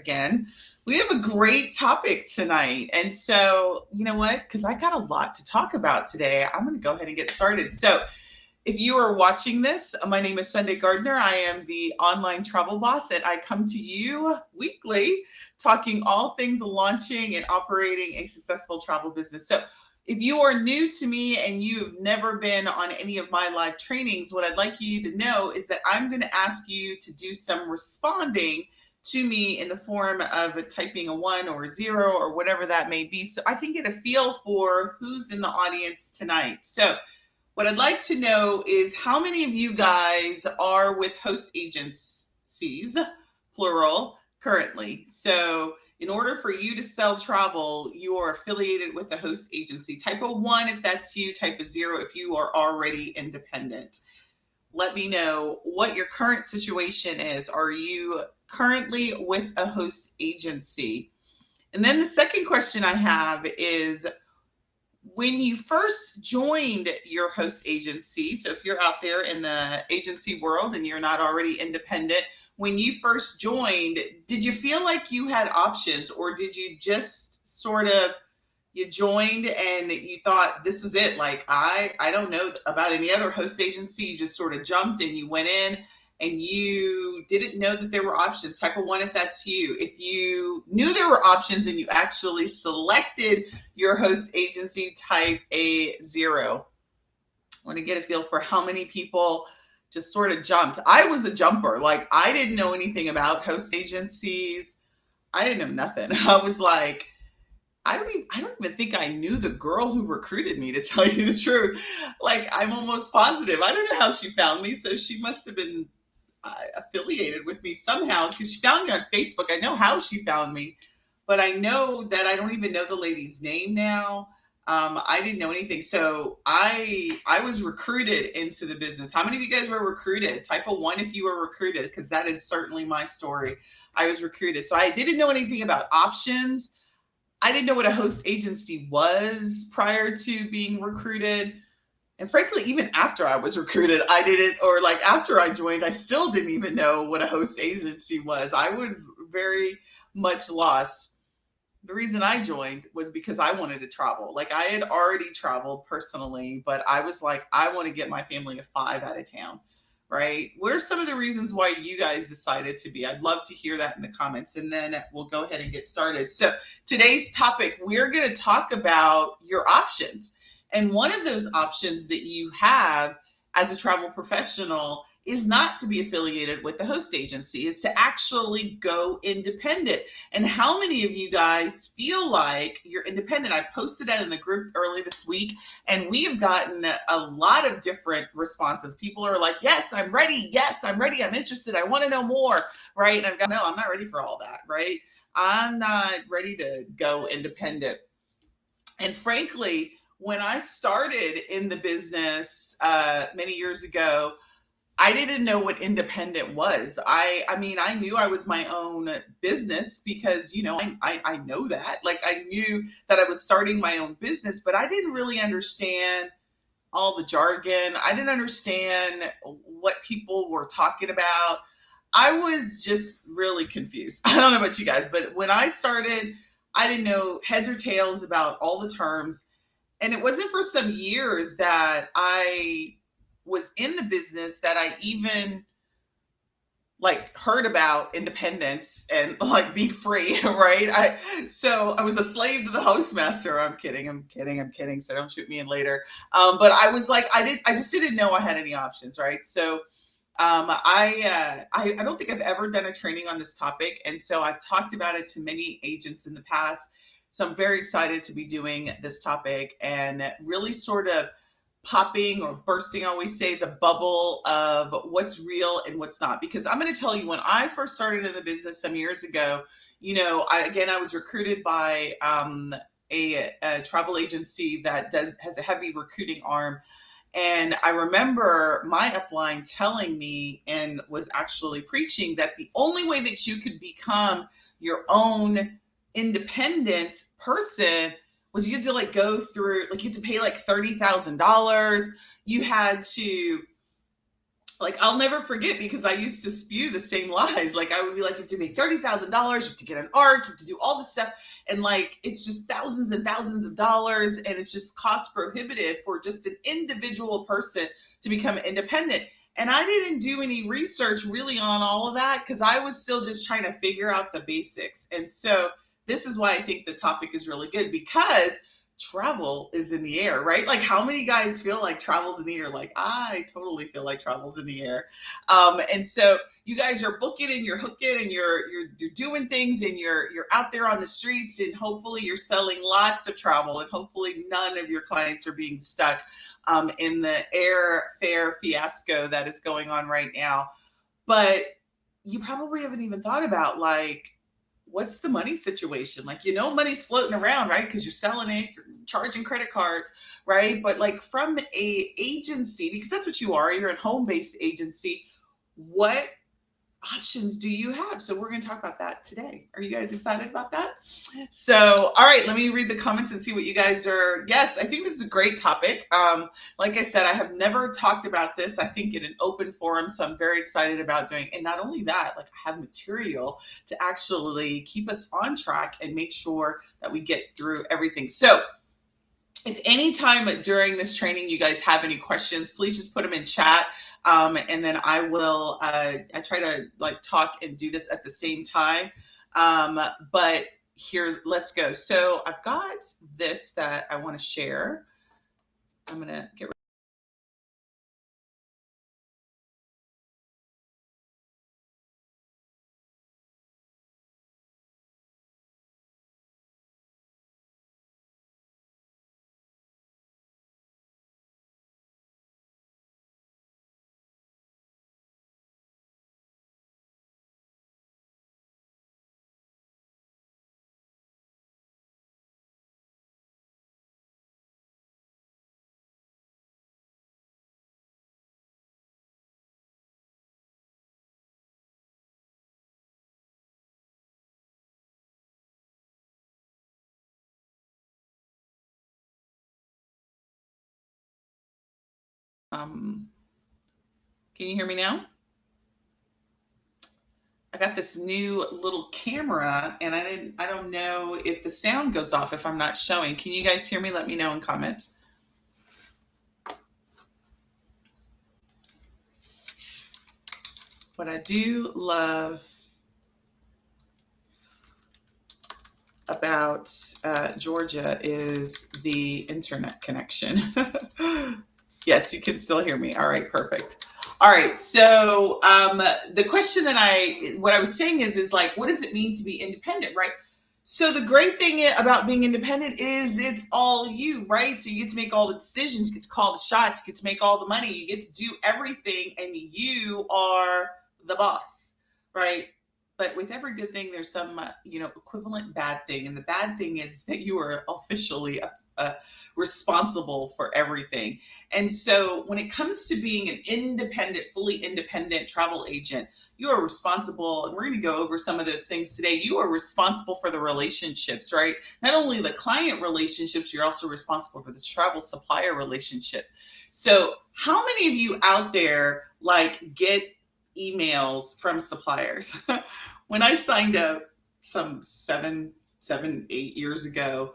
again. We have a great topic tonight. And so, you know what? Because I got a lot to talk about today, I'm going to go ahead and get started. So, if you are watching this, my name is Sunday Gardner. I am the online travel boss, and I come to you weekly talking all things launching and operating a successful travel business. So if you are new to me and you've never been on any of my live trainings, what I'd like you to know is that I'm going to ask you to do some responding to me in the form of typing a 1 or a 0 or whatever that may be, so I can get a feel for who's in the audience tonight. So what I'd like to know is how many of you guys are with host agencies, plural, currently. So in order for you to sell travel, you are affiliated with the host agency. Type a 1 if that's you, type a 0 if you are already independent. Let me know what your current situation is. Are you currently with a host agency? And then the second question I have is, when you first joined your host agency, so if you're out there in the agency world and you're not already independent, when you first joined, did you feel like you had options, or did you just sort of, you joined and you thought this was it? Like, I don't know about any other host agency. You just sort of jumped and you went in and you didn't know that there were options. Type a 1 if that's you. If you knew there were options and you actually selected your host agency, type a 0. I want to get a feel for how many people just sort of jumped. I was a jumper. Like, I didn't know anything about host agencies. I didn't know nothing. I was like, I don't even think I knew the girl who recruited me, to tell you the truth. Like, I'm almost positive. I don't know how she found me. So she must have been affiliated with me somehow, because she found me on Facebook. I know how she found me, but I know that I don't even know the lady's name now. I didn't know anything. So I was recruited into the business. How many of you guys were recruited? Type a 1 if you were recruited, because that is certainly my story. I was recruited. So I didn't know anything about options. I didn't know what a host agency was prior to being recruited. And frankly, even after I was recruited, I didn't, or like after I joined, I still didn't even know what a host agency was. I was very much lost. The reason I joined was because I wanted to travel. Like, I had already traveled personally, but I was like, I want to get my family of 5 out of town, right? What are some of the reasons why you guys decided to be? I'd love to hear that in the comments, and then we'll go ahead and get started. So today's topic, we're going to talk about your options. And one of those options that you have as a travel professional is not to be affiliated with the host agency, is to actually go independent. And how many of you guys feel like you're independent? I posted that in the group early this week, and we have gotten a lot of different responses. People are like, yes, I'm ready. Yes, I'm ready. I'm interested. I want to know more, right? And I've got, no, I'm not ready for all that, right? I'm not ready to go independent. And frankly, when I started in the business many years ago, I didn't know what independent was. I mean, I knew I was my own business because, you know, I know that. Like, I knew that I was starting my own business, but I didn't really understand all the jargon. I didn't understand what people were talking about. I was just really confused. I don't know about you guys, but when I started, I didn't know heads or tails about all the terms. And it wasn't for some years that I was in the business that I even like heard about independence and like being free, right? So I was a slave to the hostmaster. I'm kidding. So don't shoot me in later. But I was like, I just didn't know I had any options, right? So I don't think I've ever done a training on this topic. And so I've talked about it to many agents in the past. So I'm very excited to be doing this topic and really sort of popping or bursting, I always say, the bubble of what's real and what's not. Because I'm going to tell you, when I first started in the business some years ago, you know, I was recruited by a travel agency that has a heavy recruiting arm. And I remember my upline telling me and was actually preaching that the only way that you could become your own independent person was you had to like go through, like you had to pay like $30,000. You had to like, I'll never forget, because I used to spew the same lies. Like, I would be like, you have to make $30,000, you have to get an ARC, you have to do all this stuff. And like, it's just thousands and thousands of dollars. And it's just cost prohibitive for just an individual person to become independent. And I didn't do any research really on all of that, because I was still just trying to figure out the basics. And so this is why I think the topic is really good, because travel is in the air, right? Like, how many guys feel like travel's in the air? Like, I totally feel like travel's in the air. And so you guys are booking and you're hooking and you're doing things, and you're out there on the streets, and hopefully you're selling lots of travel, and hopefully none of your clients are being stuck in the airfare fiasco that is going on right now. But you probably haven't even thought about, like, what's the money situation? Like, money's floating around, right? Because you're selling it, you're charging credit cards, right? But like, from a agency, because that's what you are, you're a home-based agency, what options do you have? So we're going to talk about that today. Are you guys excited about that? So, all right, let me read the comments and see what you guys are. Yes, I think this is a great topic. Like I said, I have never talked about this, I think, in an open forum. So I'm very excited about doing it. And not only that, like, I have material to actually keep us on track and make sure that we get through everything. So if any time during this training you guys have any questions, please just put them in chat. And then I will, I try to like talk and do this at the same time. But let's go. So I've got this that I want to share. I'm going to get can you hear me now? I got this new little camera, and I don't know if the sound goes off if I'm not showing. Can you guys hear me? Let me know in comments. What I do love about Georgia is the internet connection. Yes, you can still hear me. All right, perfect. All right, so the question that what I was saying is like, what does it mean to be independent, right? So the great thing about being independent is it's all you, right? So you get to make all the decisions, you get to call the shots, you get to make all the money, you get to do everything, and you are the boss, right? But with every good thing, there's some, equivalent bad thing. And the bad thing is that you are officially responsible for everything. And so when it comes to being an independent, fully independent travel agent, you are responsible, and we're going to go over some of those things today. You are responsible for the relationships, right? Not only the client relationships, you're also responsible for the travel supplier relationship. So how many of you out there like get emails from suppliers? When I signed up some 8 years ago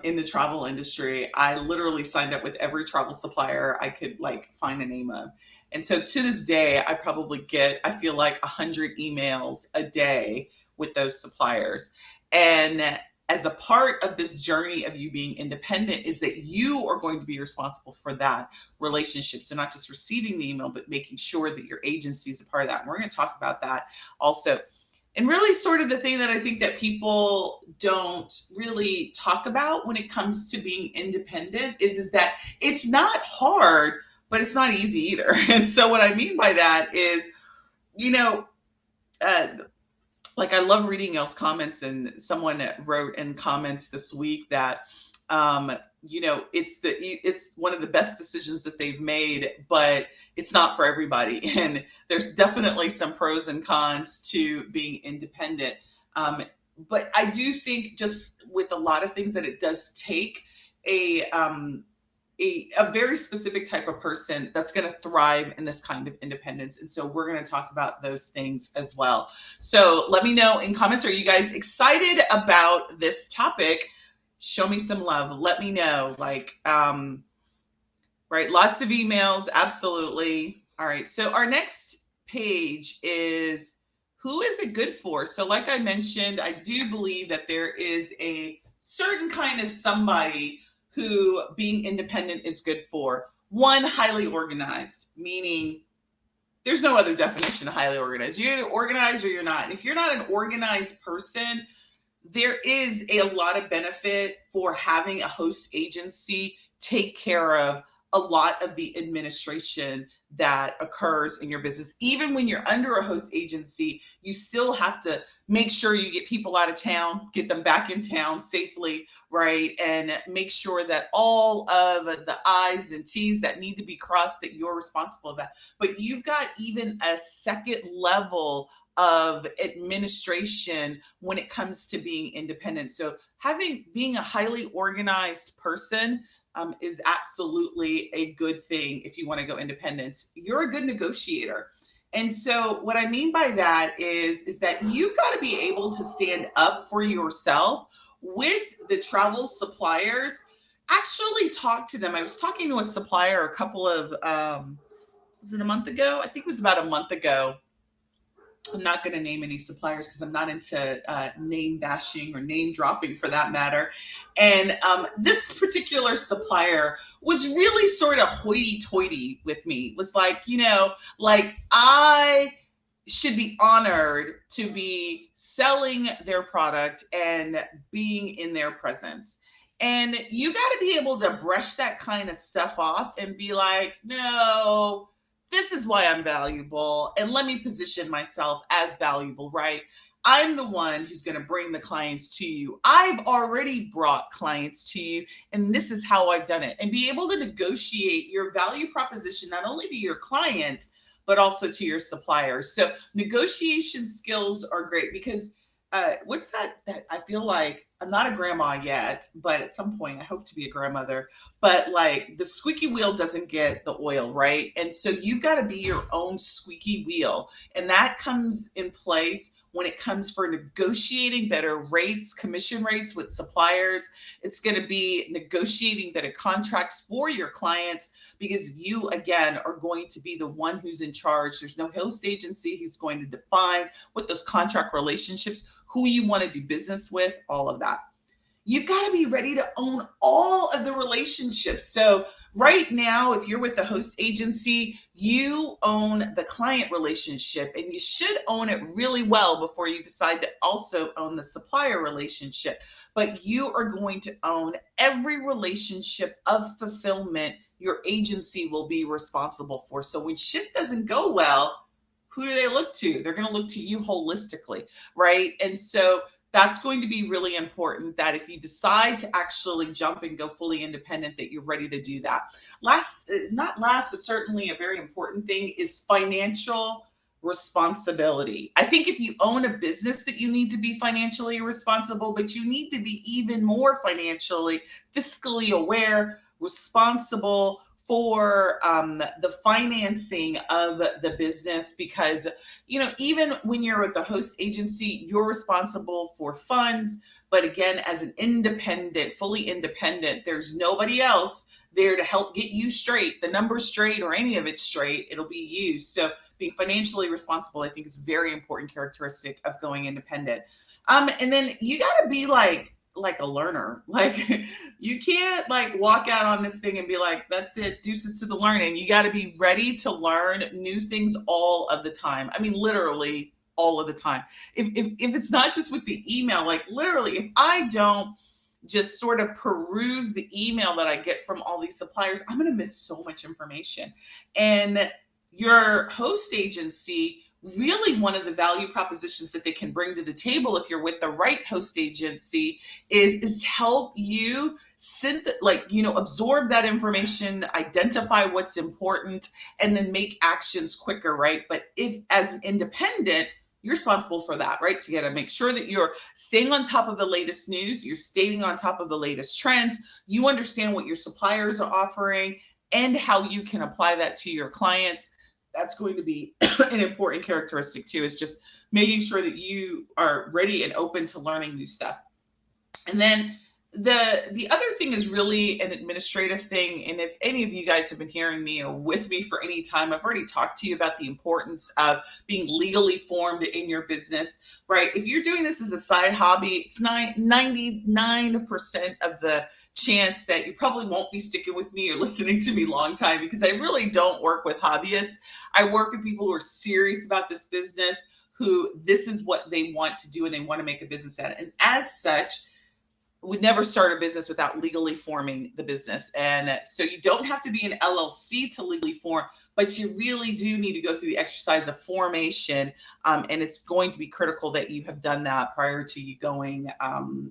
in the travel industry, I literally signed up with every travel supplier I could like find a name of. And so to this day, I probably get, I feel like 100 emails a day with those suppliers. And as a part of this journey of you being independent is that you are going to be responsible for that relationship. So not just receiving the email, but making sure that your agency is a part of that. And we're going to talk about that also. And really sort of the thing that I think that people don't really talk about when it comes to being independent is that it's not hard, but it's not easy either. And so what I mean by that is, like, I love reading y'all's comments, and someone wrote in comments this week that, it's one of the best decisions that they've made, but it's not for everybody. And there's definitely some pros and cons to being independent. But I do think just with a lot of things that it does take a a very specific type of person that's going to thrive in this kind of independence. And so we're going to talk about those things as well. So let me know in comments, are you guys excited about this topic? Show me some love. Let me know. Right, lots of emails. Absolutely. All right. So our next page is, who is it good for? So like I mentioned, I do believe that there is a certain kind of somebody who being independent is good for. One, highly organized, meaning there's no other definition of highly organized. You're either organized or you're not. And if you're not an organized person, there is a lot of benefit for having a host agency take care of a lot of the administration that occurs in your business. Even when you're under a host agency, you still have to make sure you get people out of town, get them back in town safely, right? And make sure that all of the I's and T's that need to be crossed, that you're responsible for that. But you've got even a second level of administration when it comes to being independent. So being a highly organized person is absolutely a good thing if you want to go independence. You're a good negotiator. And so what I mean by that is that you've got to be able to stand up for yourself with the travel suppliers. Actually talk to them. I was talking to a supplier a couple of, was it a month ago? I think it was about a month ago. I'm not going to name any suppliers because I'm not into name bashing or name dropping for that matter. And this particular supplier was really sort of hoity-toity with me. It was like, like I should be honored to be selling their product and being in their presence. And you got to be able to brush that kind of stuff off and be like, no, this is why I'm valuable, and let me position myself as valuable, right? I'm the one who's going to bring the clients to you. I've already brought clients to you, and this is how I've done it. And be able to negotiate your value proposition, not only to your clients, but also to your suppliers. So negotiation skills are great because what's that I feel like, I'm not a grandma yet, but at some point I hope to be a grandmother. But like the squeaky wheel doesn't get the oil, right? And so you've got to be your own squeaky wheel. And that comes in place when it comes for negotiating better rates, commission rates with suppliers. It's going to be negotiating better contracts for your clients because you, again, are going to be the one who's in charge. There's no host agency who's going to define what those contract relationships, who you want to do business with, all of that. You've got to be ready to own all of the relationships. So right now, if you're with the host agency, you own the client relationship, and you should own it really well before you decide to also own the supplier relationship. But you are going to own every relationship of fulfillment your agency will be responsible for. So when shit doesn't go well, who do they look to? They're going to look to you holistically, right? And so that's going to be really important, that if you decide to actually jump and go fully independent, that you're ready to do that. Not last, but certainly a very important thing is financial responsibility. I think if you own a business that you need to be financially responsible, but you need to be even more financially, fiscally aware, responsible for the financing of the business, because even when you're with the host agency, you're responsible for funds, but again, as an independent, fully independent, there's nobody else there to help get you straight, the numbers straight, or any of it straight. It'll be you. So being financially responsible, I think, is a very important characteristic of going independent. And then you got to be like a learner. Like you can't walk out on this thing and be like, that's it, deuces to the learning. You got to be ready to learn new things all of the time. I mean, literally all of the time. If it's not just with the email, literally, if I don't just sort of peruse the email that I get from all these suppliers, I'm going to miss so much information. And your host agency, really one of the value propositions that they can bring to the table if you're with the right host agency is to help you absorb that information, identify what's important, and then make actions quicker, right? But if as an independent, You're responsible for that, right? So you got to make sure that you're staying on top of the latest news, you're staying on top of the latest trends, you understand what your suppliers are offering and how you can apply that to your clients. That's going to be an important characteristic too, is just making sure that you are ready and open to learning new stuff. And then the other thing is really an administrative thing. And if any of you guys have been hearing me or with me for any time, I've already talked to you about the importance of being legally formed in your business, right? If you're doing this as a side hobby, it's 99% of the chance that you probably won't be sticking with me or listening to me long time, because I really don't work with hobbyists. I work with people who are serious about this business, who this is what they want to do and they want to make a business at it. And as such, would never start a business without legally forming the business. And so you don't have to be an LLC to legally form, but you really do need to go through the exercise of formation. And it's going to be critical that you have done that prior to you going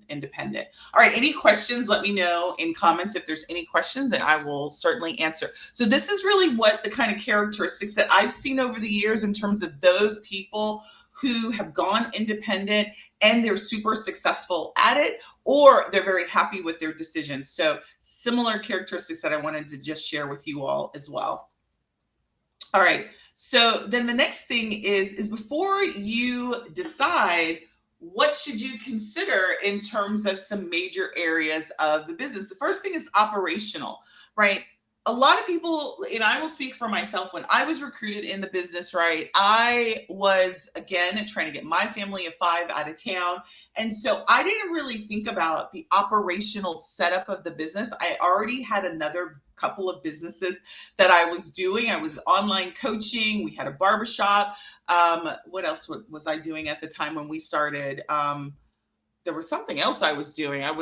independent. All right, any questions? Let me know in comments if there's any questions, and I will certainly answer. So this is really what the kind of characteristics that I've seen over the years in terms of those people who have gone independent and they're super successful at it, or they're very happy with their decision. So similar characteristics that I wanted to just share with you all as well. All right, so then the next thing is before you decide, what should you consider in terms of some major areas of the business? The first thing is operational, right? A lot of people, and I will speak for myself, when I was recruited in the business, right, I was, again, trying to get my family of 5 out of town. And so I didn't really think about the operational setup of the business. I already had another couple of businesses that I was doing. I was online coaching. We had a barbershop. What else was I doing at the time when we started? There was something else I was doing. I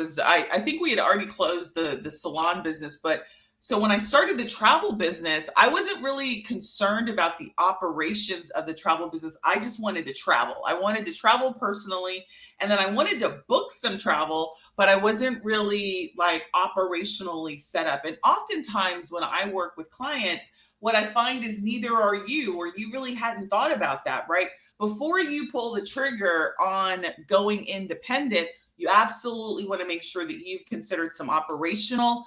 think we had already closed the salon business, but so when I started the travel business, I wasn't really concerned about the operations of the travel business. I just wanted to travel. I wanted to travel personally, and then I wanted to book some travel, but I wasn't really like operationally set up. And oftentimes when I work with clients, what I find is neither are you, or you really hadn't thought about that, right? Before you pull the trigger on going independent, you absolutely want to make sure that you've considered some operational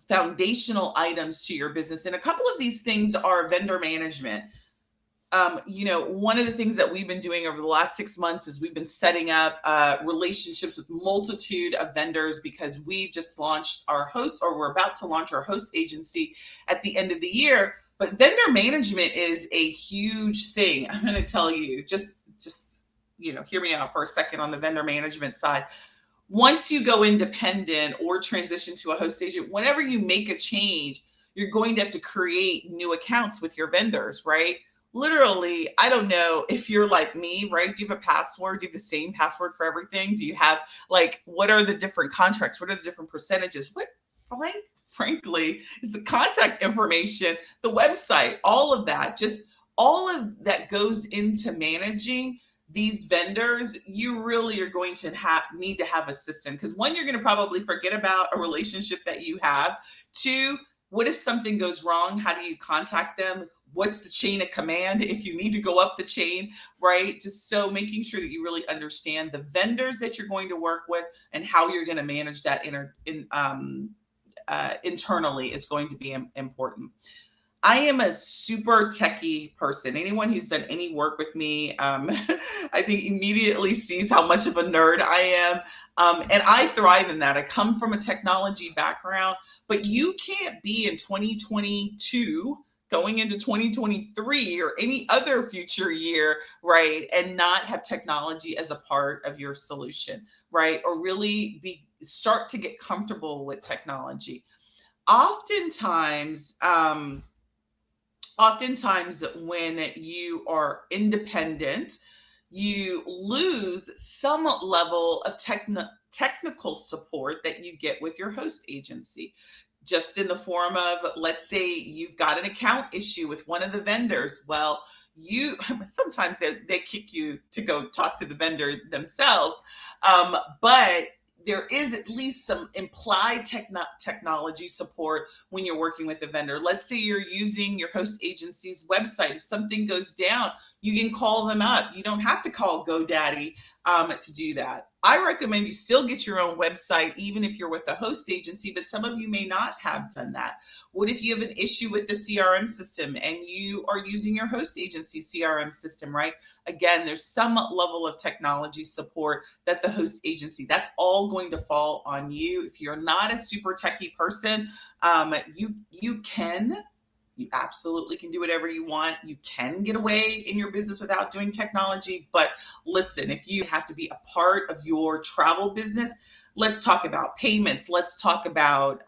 foundational items to your business. And a couple of these things are vendor management. One of the things that we've been doing over the last 6 months is we've been setting up relationships with multitude of vendors, because we've just launched our host, or we're about to launch our host agency at the end of the year. But vendor management is a huge thing. I'm going to tell you, just hear me out for a second on the vendor management side. Once you go independent or transition to a host agent, whenever you make a change, you're going to have to create new accounts with your vendors, right? Literally, I don't know if you're like me, right? Do you have a password? Do you have the same password for everything? Do you have, like, what are the different contracts? What are the different percentages? What, frankly, is the contact information, the website, all of that, just all of that goes into managing these vendors. You really are going to need to have a system, because one, you're going to probably forget about a relationship that you have. Two, what if something goes wrong? How do you contact them? What's the chain of command if you need to go up the chain, right? Just so making sure that you really understand the vendors that you're going to work with and how you're going to manage that internally is going to be important. I am a super techie person. Anyone who's done any work with me, I think immediately sees how much of a nerd I am. And I thrive in that. I come from a technology background, but you can't be in 2022 going into 2023 or any other future year, right, and not have technology as a part of your solution, right? Or really start to get comfortable with technology. Oftentimes when you are independent, you lose some level of technical support that you get with your host agency, just in the form of, let's say you've got an account issue with one of the vendors. Well, sometimes they kick you to go talk to the vendor themselves, but there is at least some implied technology support when you're working with a vendor. Let's say you're using your host agency's website. If something goes down, you can call them up. You don't have to call GoDaddy to do that. I recommend you still get your own website, even if you're with a host agency, but some of you may not have done that. What if you have an issue with the CRM system and you are using your host agency CRM system, right? Again, there's some level of technology support that the host agency, that's all going to fall on you. If you're not a super techie person, you absolutely can do whatever you want. You can get away in your business without doing technology. But listen, if you have to be a part of your travel business, let's talk about payments. Let's talk about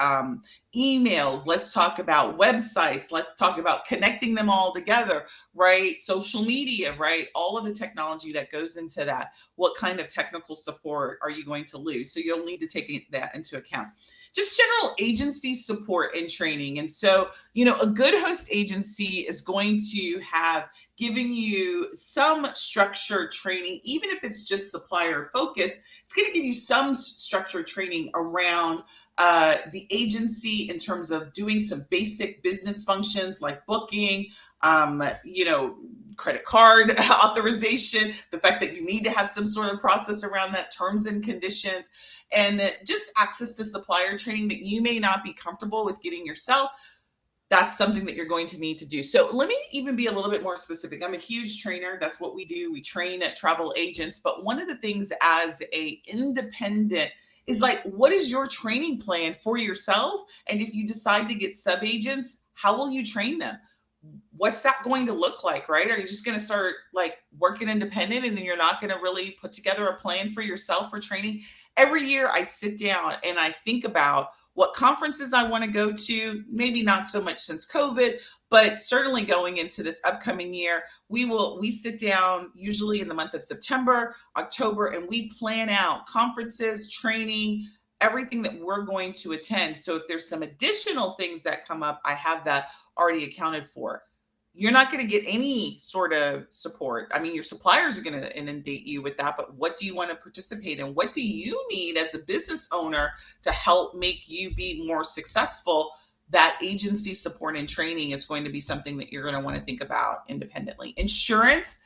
emails. Let's talk about websites. Let's talk about connecting them all together, right? Social media, right? All of the technology that goes into that. What kind of technical support are you going to lose? So you'll need to take that into account. Just general agency support and training. And so, a good host agency is going to have given you some structured training, even if it's just supplier focused. It's going to give you some structured training around the agency in terms of doing some basic business functions like booking, credit card authorization, the fact that you need to have some sort of process around that, terms and conditions, and just access to supplier training that you may not be comfortable with getting yourself. That's something that you're going to need to do. So let me even be a little bit more specific. I'm a huge trainer. That's what we do. We train at travel agents. But one of the things as a independent is like, what is your training plan for yourself? And if you decide to get sub-agents, how will you train them? What's that going to look like, right? Are you just going to start like working independent and then you're not going to really put together a plan for yourself for training? Every year I sit down and I think about what conferences I want to go to, maybe not so much since COVID, but certainly going into this upcoming year, we sit down usually in the month of September, October, and we plan out conferences, training, everything that we're going to attend. So if there's some additional things that come up, I have that already accounted for. You're not going to get any sort of support. I mean, your suppliers are going to inundate you with that, but what do you want to participate in? What do you need as a business owner to help make you be more successful? That agency support and training is going to be something that you're going to want to think about independently. Insurance,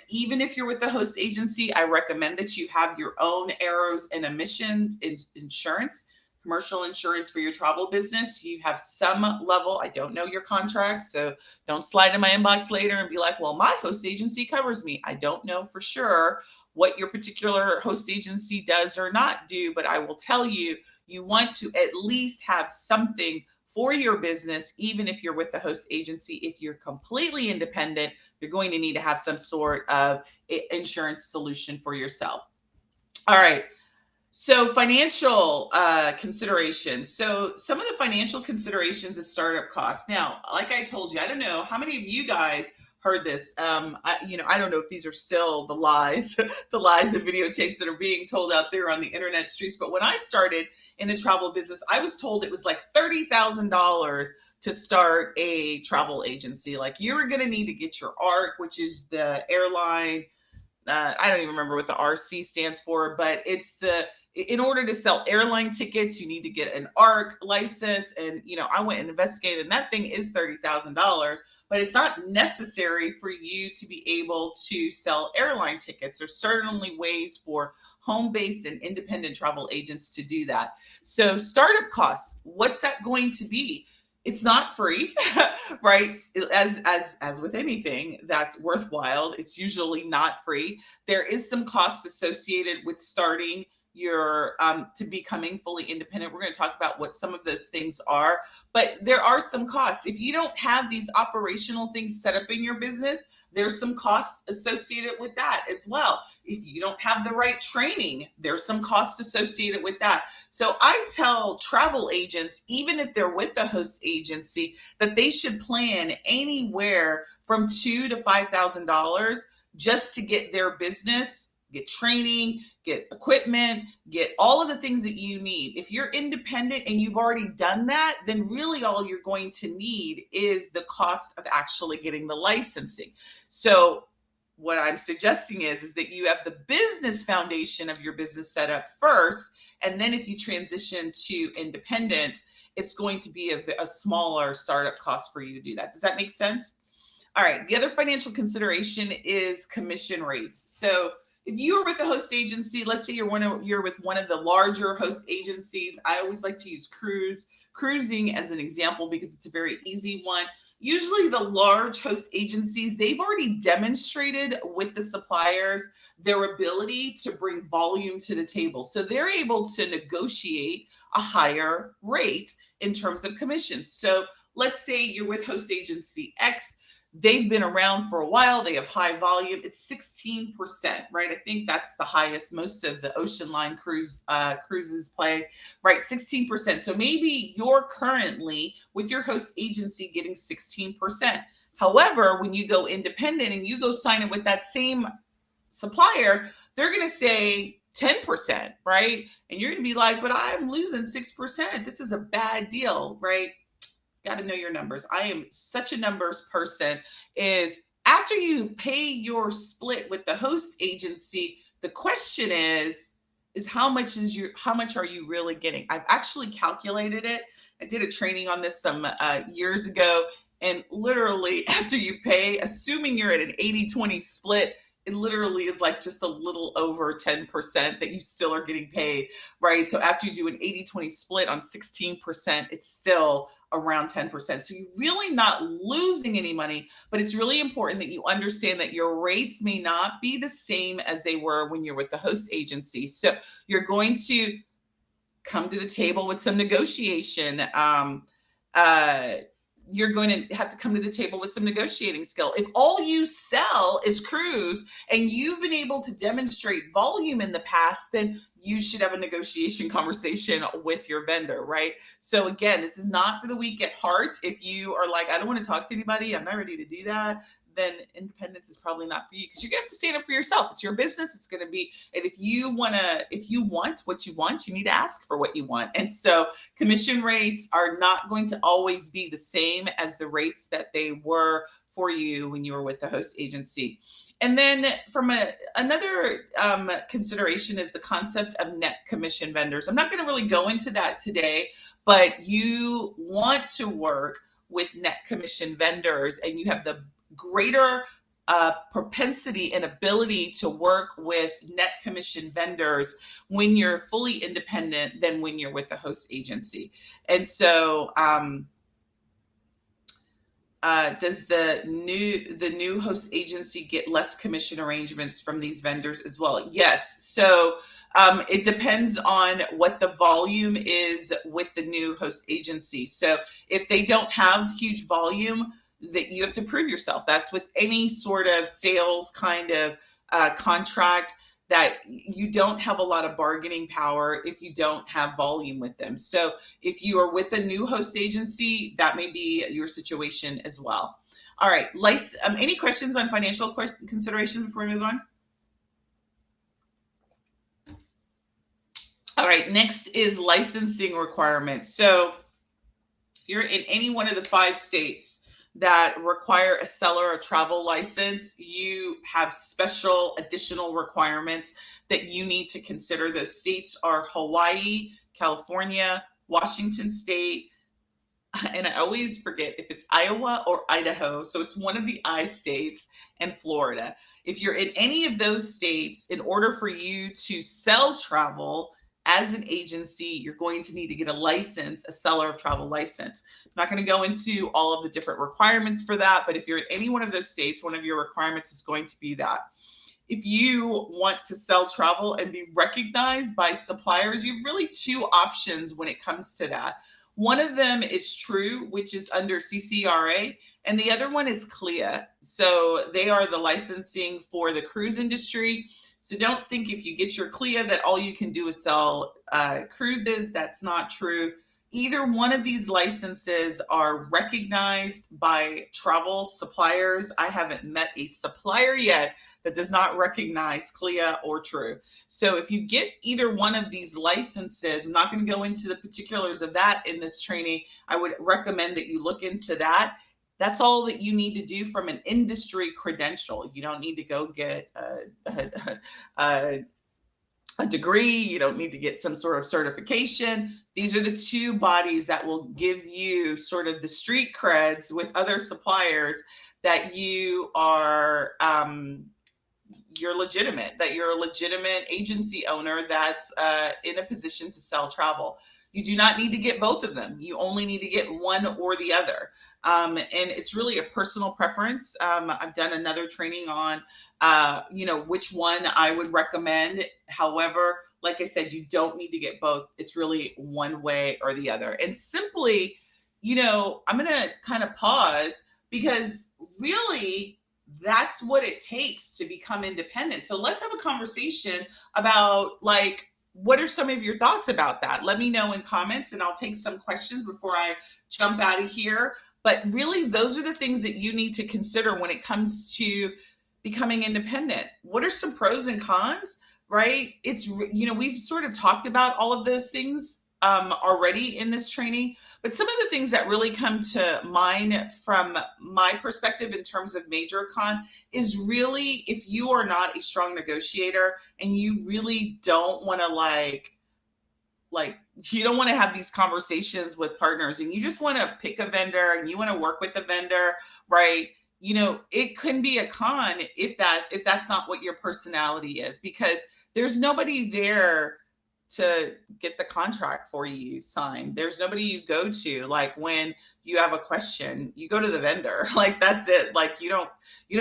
even if you're with the host agency, I recommend that you have your own errors and omissions insurance. Commercial insurance for your travel business. You have some level. I don't know your contract, so don't slide in my inbox later and be like, well, my host agency covers me. I don't know for sure what your particular host agency does or not do, but I will tell you, you want to at least have something for your business, even if you're with the host agency. If you're completely independent, you're going to need to have some sort of insurance solution for yourself. All right. So financial considerations. So some of the financial considerations is startup costs. Now, like I told you, I don't know how many of you guys heard this. I don't know if these are still the lies, the lies and videotapes that are being told out there on the internet streets. But when I started in the travel business, I was told it was like $30,000 to start a travel agency. Like you were going to need to get your ARC, which is the airline. I don't even remember what the RC stands for, but it's in order to sell airline tickets, you need to get an ARC license. And, I went and investigated, and that thing is $30,000, but it's not necessary for you to be able to sell airline tickets. There's certainly ways for home-based and independent travel agents to do that. So startup costs, what's that going to be? It's not free, right? As with anything that's worthwhile, it's usually not free. There is some costs associated with starting your to becoming fully independent. We're going to talk about what some of those things are, but there are some costs. If you don't have these operational things set up in your business, there's some costs associated with that as well. If you don't have the right training, there's some costs associated with that. So I tell travel agents, even if they're with the host agency, that they should plan anywhere from $2,000 to $5,000 just to get their business, get training, get equipment, get all of the things that you need. If you're independent and you've already done that, then really all you're going to need is the cost of actually getting the licensing. So what I'm suggesting is that you have the business foundation of your business set up first. And then if you transition to independence, it's going to be a smaller startup cost for you to do that. Does that make sense? All right. The other financial consideration is commission rates. So if you are with the host agency, let's say you're with one of the larger host agencies. I always like to use cruising as an example because it's a very easy one. Usually the large host agencies, they've already demonstrated with the suppliers their ability to bring volume to the table. So they're able to negotiate a higher rate in terms of commissions. So let's say you're with host agency X. They've been around for a while. They have high volume. It's 16%, right? I think that's the highest most of the ocean line cruises play, right? 16%. So maybe you're currently with your host agency getting 16%. However, when you go independent and you go sign it with that same supplier, they're going to say 10%, right? And you're going to be like, but I'm losing 6%. This is a bad deal, right? Got to know your numbers. I am such a numbers person. Is after you pay your split with the host agency, the question is how much are you really getting? I've actually calculated it. I did a training on this some years ago, and literally after you pay, assuming you're at an 80-20 split, it literally is like just a little over 10% that you still are getting paid, right? So after you do an 80-20 split on 16%, it's still around 10%. So you're really not losing any money, but it's really important that you understand that your rates may not be the same as they were when you're with the host agency. So you're going to come to the table with some negotiation. You're going to have to come to the table with some negotiating skill. If all you sell is cruise and you've been able to demonstrate volume in the past, then you should have a negotiation conversation with your vendor, right? So again, this is not for the weak at heart. If you are like, I don't want to talk to anybody, I'm not ready to do that, then independence is probably not for you, because you're going to have to stand up for yourself. It's your business. It's going to be, and if you want what you want, you need to ask for what you want. And so commission rates are not going to always be the same as the rates that they were for you when you were with the host agency. And then from another consideration is the concept of net commission vendors. I'm not going to really go into that today, but you want to work with net commission vendors, and you have the greater propensity and ability to work with net commission vendors when you're fully independent than when you're with the host agency. And so does the new host agency get less commission arrangements from these vendors as well? Yes. So it depends on what the volume is with the new host agency. So if they don't have huge volume, that you have to prove yourself. That's with any sort of sales kind of contract, that you don't have a lot of bargaining power if you don't have volume with them. So if you are with a new host agency, that may be your situation as well. All right, any questions on financial considerations before we move on? All right, next is licensing requirements. So if you're in any one of the 5 states that require a seller a travel license, you have special additional requirements that you need to consider. Those states are Hawaii, California, Washington State, and I always forget if it's Iowa or Idaho. So it's one of the I states, and Florida. If you're in any of those states, in order for you to sell travel as an agency, you're going to need to get a license, a seller of travel license. I'm not going to go into all of the different requirements for that, but if you're in any one of those states, one of your requirements is going to be that. If you want to sell travel and be recognized by suppliers, you have really 2 options when it comes to that. One of them is True, which is under CCRA, and the other one is CLIA. So they are the licensing for the cruise industry. So don't think if you get your CLIA that all you can do is sell cruises. That's not true. Either one of these licenses are recognized by travel suppliers. I haven't met a supplier yet that does not recognize CLIA or True. So if you get either one of these licenses, I'm not going to go into the particulars of that in this training. I would recommend that you look into that. That's all that you need to do from an industry credential. You don't need to go get a, a degree. You don't need to get some sort of certification. These are the two bodies that will give you sort of the street creds with other suppliers that you're legitimate, that you're a legitimate agency owner that's in a position to sell travel. You do not need to get both of them. You only need to get one or the other. And it's really a personal preference. I've done another training on, which one I would recommend. However, like I said, you don't need to get both. It's really one way or the other. And simply, I'm going to kind of pause because really that's what it takes to become independent. So let's have a conversation about what are some of your thoughts about that? Let me know in comments and I'll take some questions before I jump out of here. But really, those are the things that you need to consider when it comes to becoming independent. What are some pros and cons, right? We've sort of talked about all of those things already in this training, but some of the things that really come to mind from my perspective in terms of major con is really if you are not a strong negotiator and you really don't want to you don't want to have these conversations with partners and you just want to pick a vendor and you want to work with the vendor, right? It can be a con if that's not what your personality is, because there's nobody there to get the contract for you signed. There's nobody you go to. When you have a question, you go to the vendor. That's it. You don't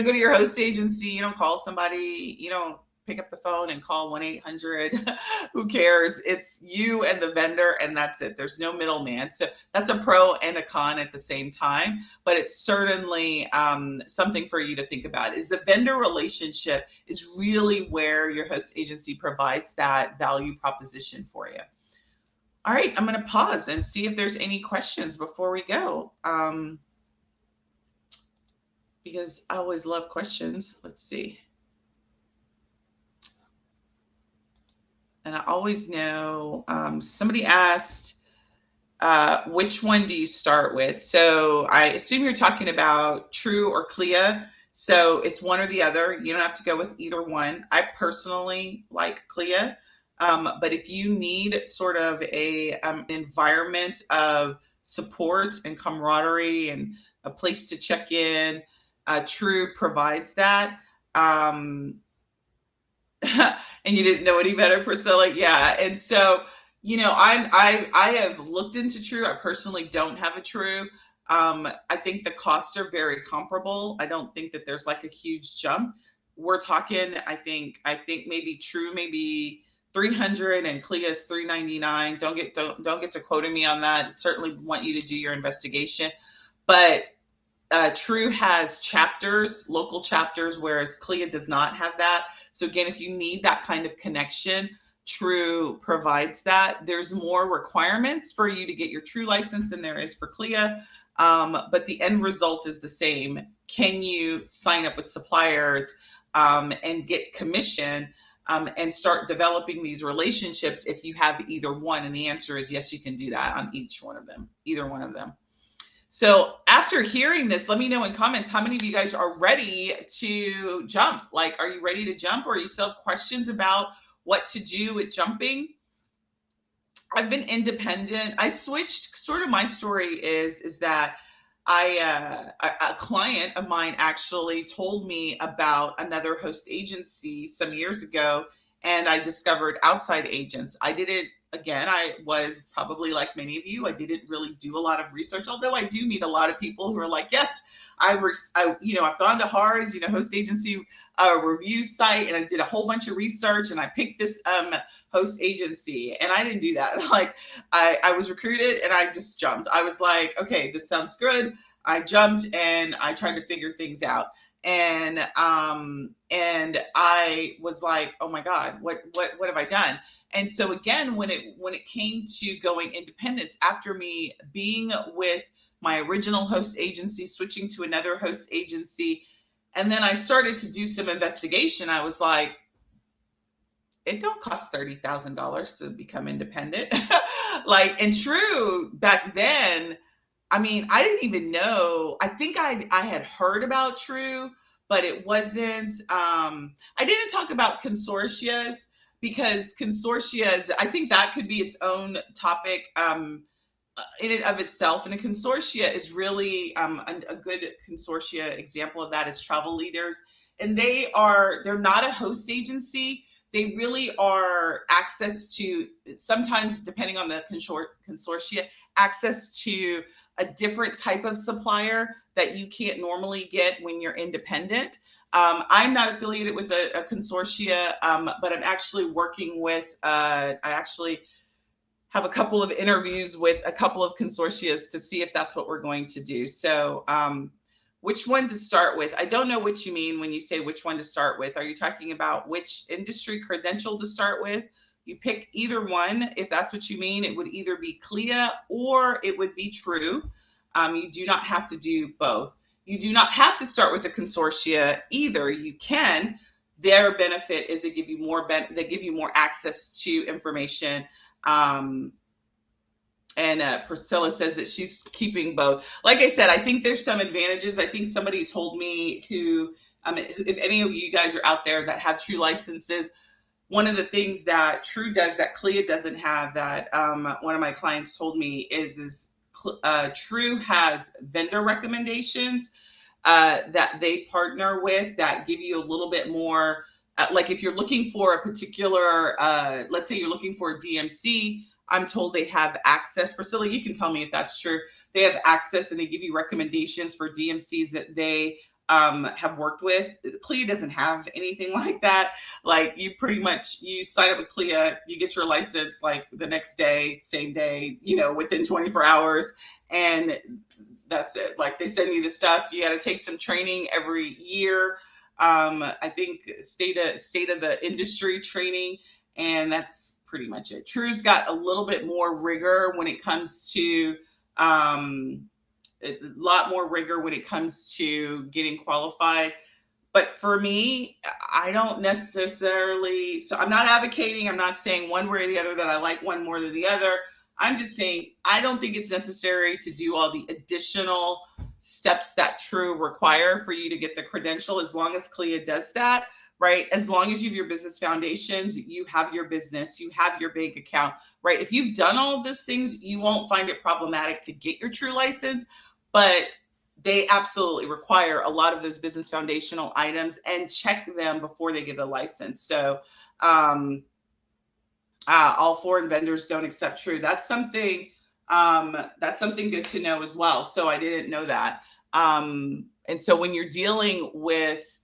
go to your host agency. You don't call somebody. You don't pick up the phone and call 1-800. Who cares? It's you and the vendor, and that's it. There's no middleman. So that's a pro and a con at the same time, but it's certainly something for you to think about. Is the vendor relationship is really where your host agency provides that value proposition for you. All right, I'm going to pause and see if there's any questions before we go, because I always love questions. Let's see. And I always know somebody asked, which one do you start with? So I assume you're talking about True or CLIA. So it's one or the other. You don't have to go with either one. I personally like CLIA. But if you need sort of an environment of support and camaraderie and a place to check in, True provides that. And you didn't know any better, Priscilla? Yeah. And so, I have looked into True. I personally don't have a True. I think the costs are very comparable. I don't think that there's a huge jump. We're talking, I think maybe True, maybe 300 and CLIA is 399. Don't get to quoting me on that. Certainly want you to do your investigation. But True has chapters, local chapters, whereas CLIA does not have that. So again, if you need that kind of connection, True provides that. There's more requirements for you to get your True license than there is for CLIA, but the end result is the same. Can you sign up with suppliers and get commission and start developing these relationships if you have either one? And the answer is yes, you can do that on either one of them. So after hearing this, let me know in comments how many of you guys are ready to jump. Are you ready to jump, or are you still have questions about what to do with jumping? I've been independent. I switched. Sort of my story is that a client of mine actually told me about another host agency some years ago, and I discovered outside agents. I was probably like many of you. I didn't really do a lot of research, although I do meet a lot of people who are like, yes, I've gone to HARS, host agency review site, and I did a whole bunch of research, and I picked this host agency, and I didn't do that. I was recruited, and I just jumped. I was like, okay, this sounds good. I jumped, and I tried to figure things out. And I was like, oh my God, what have I done? And so again, when it came to going independent, after me being with my original host agency, switching to another host agency, and then I started to do some investigation, I was like, it don't cost $30,000 to become independent. And True back then, I mean, I didn't even know. I think I had heard about True, but it wasn't. I didn't talk about consortias because consortias. I think that could be its own topic. In and of itself. And a consortia is really a good consortia example of that is Travel Leaders. And they're not a host agency. They really are access to, sometimes depending on the consortia, access to a different type of supplier that you can't normally get when you're independent. I'm not affiliated with a consortia, but I'm actually working with, I actually have a couple of interviews with a couple of consortias to see if that's what we're going to do. So, which one to start with? I don't know what you mean when you say which one to start with. Are you talking about which industry credential to start with? You pick either one. If that's what you mean, it would either be CLIA or it would be True. You do not have to do both. You do not have to start with the consortia either. You can. Their benefit is they give you more access to information. And Priscilla says that she's keeping both. Like I said, I think there's some advantages. I think somebody told me who, if any of you guys are out there that have True licenses, one of the things that True does that CLIA doesn't have, that one of my clients told me is True has vendor recommendations that they partner with that give you a little bit more. Like if you're looking for a particular, let's say you're looking for a DMC, I'm told they have access. Priscilla, you can tell me if that's true. They have access and they give you recommendations for DMCs that they have worked with. CLIA doesn't have anything like that. Like you sign up with CLIA, you get your license like the next day, same day, within 24 hours. And that's it. Like they send you the stuff. You got to take some training every year. I think state of the industry training, and that's pretty much it. True's got a little bit more rigor when it comes to a lot more rigor when it comes to getting qualified. But for me, I don't necessarily, so I'm not advocating, I'm not saying one way or the other that I like one more than the other. I'm just saying I don't think it's necessary to do all the additional steps that True require for you to get the credential, as long as CLIA does that, right? As long as you have your business foundations, you have your business, you have your bank account, right? If you've done all of those things, you won't find it problematic to get your True license, but they absolutely require a lot of those business foundational items and check them before they give the license. So, all foreign vendors don't accept True. That's something good to know as well. So I didn't know that. And so when you're dealing with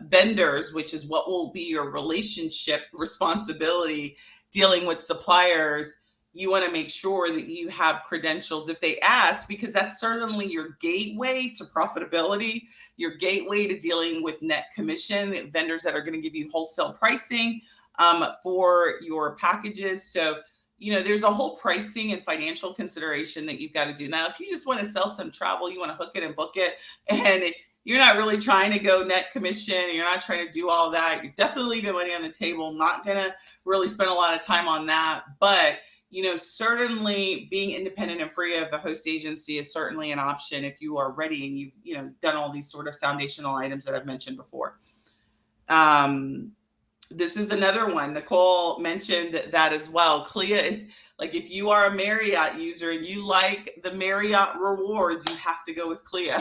vendors, which is what will be your relationship responsibility, dealing with suppliers, you want to make sure that you have credentials if they ask, because that's certainly your gateway to profitability, your gateway to dealing with net commission, vendors that are going to give you wholesale pricing for your packages. So, there's a whole pricing and financial consideration that you've got to do. Now, if you just want to sell some travel, you want to hook it and book it, and you're not really trying to go net commission, you're not trying to do all that, you're definitely leaving money on the table, not going to really spend a lot of time on that. But certainly being independent and free of a host agency is certainly an option if you are ready and you've, done all these sort of foundational items that I've mentioned before. This is another one. Nicole mentioned that as well. CLIA is like, if you are a Marriott user and you like the Marriott Rewards, you have to go with CLIA.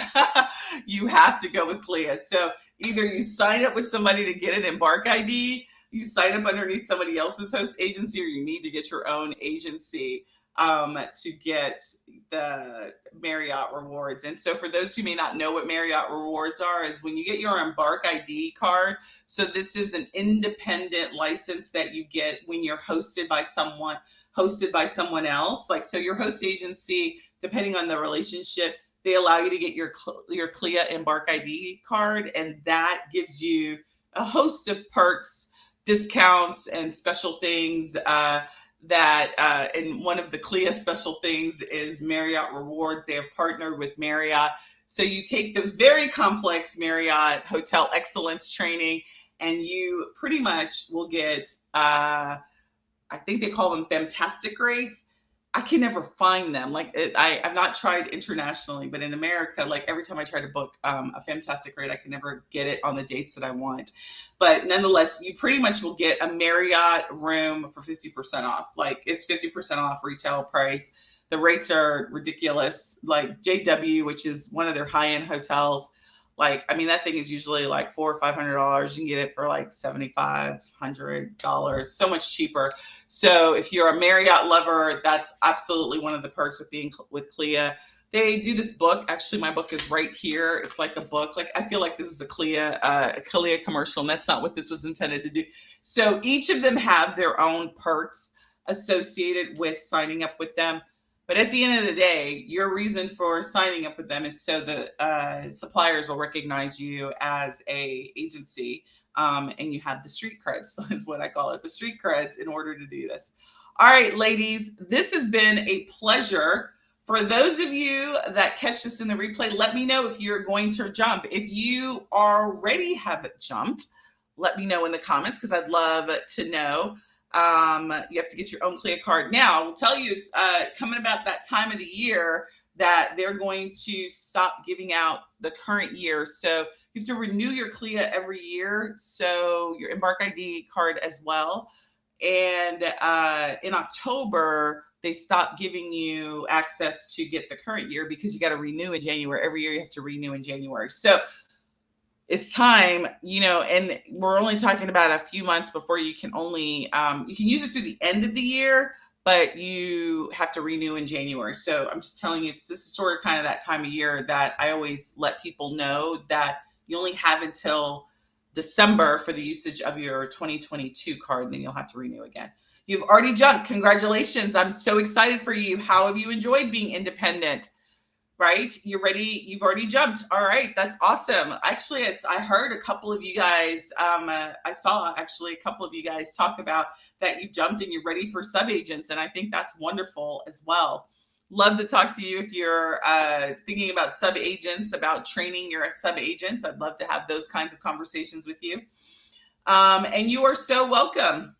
You have to go with CLIA. So either you sign up with somebody to get an Embark ID, you sign up underneath somebody else's host agency, or you need to get your own agency to get the Marriott Rewards. And so for those who may not know what Marriott Rewards are, is when you get your Embark ID card. So this is an independent license that you get when you're hosted by someone else. Like, so your host agency, depending on the relationship, they allow you to get your CLIA Embark ID card, and that gives you a host of perks, discounts, and special things and one of the CLIA special things is Marriott Rewards. They have partnered with Marriott. So you take the very complex Marriott Hotel Excellence training, and you pretty much will get, I think they call them fantastic rates. I can never find them. Like I've not tried internationally, but in America, like every time I try to book a fantastic rate, I can never get it on the dates that I want. But nonetheless, you pretty much will get a Marriott room for 50% off. Like it's 50% off retail price. The rates are ridiculous. Like JW, which is one of their high-end hotels, like I mean that thing is usually like $400 or $500. You can get it for like $7,500, so much cheaper. So if you're a Marriott lover, that's absolutely one of the perks with being with CLIA. They do this book. Actually, my book is right here. It's like a book. Like I feel like this is a CLIA commercial, and that's not what this was intended to do. So each of them have their own perks associated with signing up with them. But at the end of the day, your reason for signing up with them is so the suppliers will recognize you as a agency, and you have the street creds, is what I call it, the street creds, in order to do this. All right, ladies, this has been a pleasure. For those of you that catch this in the replay, let me know if you're going to jump. If you already have jumped, let me know in the comments because I'd love to know. You have to get your own CLIA card. Now, I will tell you, it's coming about that time of the year that they're going to stop giving out the current year. So you have to renew your CLIA every year. So your Embark ID card as well. And in October, they stop giving you access to get the current year because you got to renew in January. Every year you have to renew in January. So it's time, and we're only talking about a few months before you can only, you can use it through the end of the year, but you have to renew in January. So I'm just telling you, this is sort of kind of that time of year that I always let people know that you only have until December for the usage of your 2022 card, and then you'll have to renew again. You've already jumped. Congratulations. I'm so excited for you. How have you enjoyed being independent? Right? You're ready. You've already jumped. All right. That's awesome. Actually, I heard a couple of you guys, I saw actually a couple of you guys talk about that you jumped and you're ready for sub-agents. And I think that's wonderful as well. Love to talk to you if you're thinking about sub-agents, about training your sub-agents. I'd love to have those kinds of conversations with you. And you are so welcome.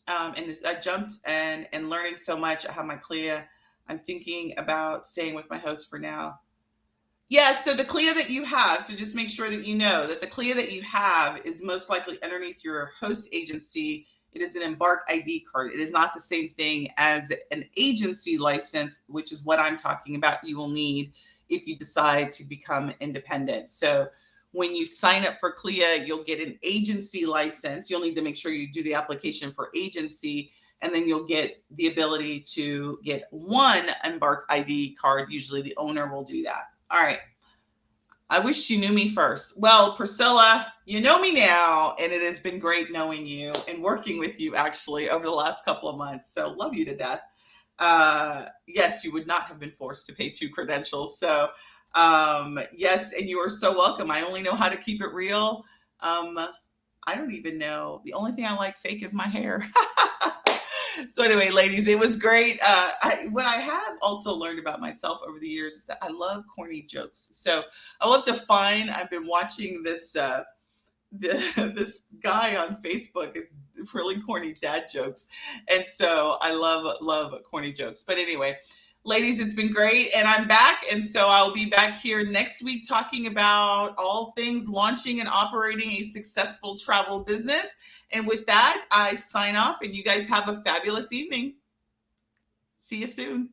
And I jumped and learning so much. I have my CLIA. I'm thinking about staying with my host for now. Yeah, so the CLIA that you have, so just make sure that you know that the CLIA that you have is most likely underneath your host agency. It is an Embark ID card. It is not the same thing as an agency license, which is what I'm talking about you will need if you decide to become independent. So when you sign up for CLIA, you'll get an agency license. You'll need to make sure you do the application for agency, and then you'll get the ability to get one Embark ID card. Usually the owner will do that. All right. I wish you knew me first. Well, Priscilla, you know me now, and it has been great knowing you and working with you actually over the last couple of months. So love you to death. Yes, you would not have been forced to pay 2 credentials. So yes, and you are so welcome. I only know how to keep it real. I don't even know. The only thing I like fake is my hair. So anyway, ladies, it was great. What I have also learned about myself over the years is that I love corny jokes. So I love to find, I've been watching this this guy on Facebook. It's really corny dad jokes. And so I love corny jokes. But anyway, ladies, it's been great. And I'm back. And so I'll be back here next week talking about all things launching and operating a successful travel business. And with that, I sign off and you guys have a fabulous evening. See you soon.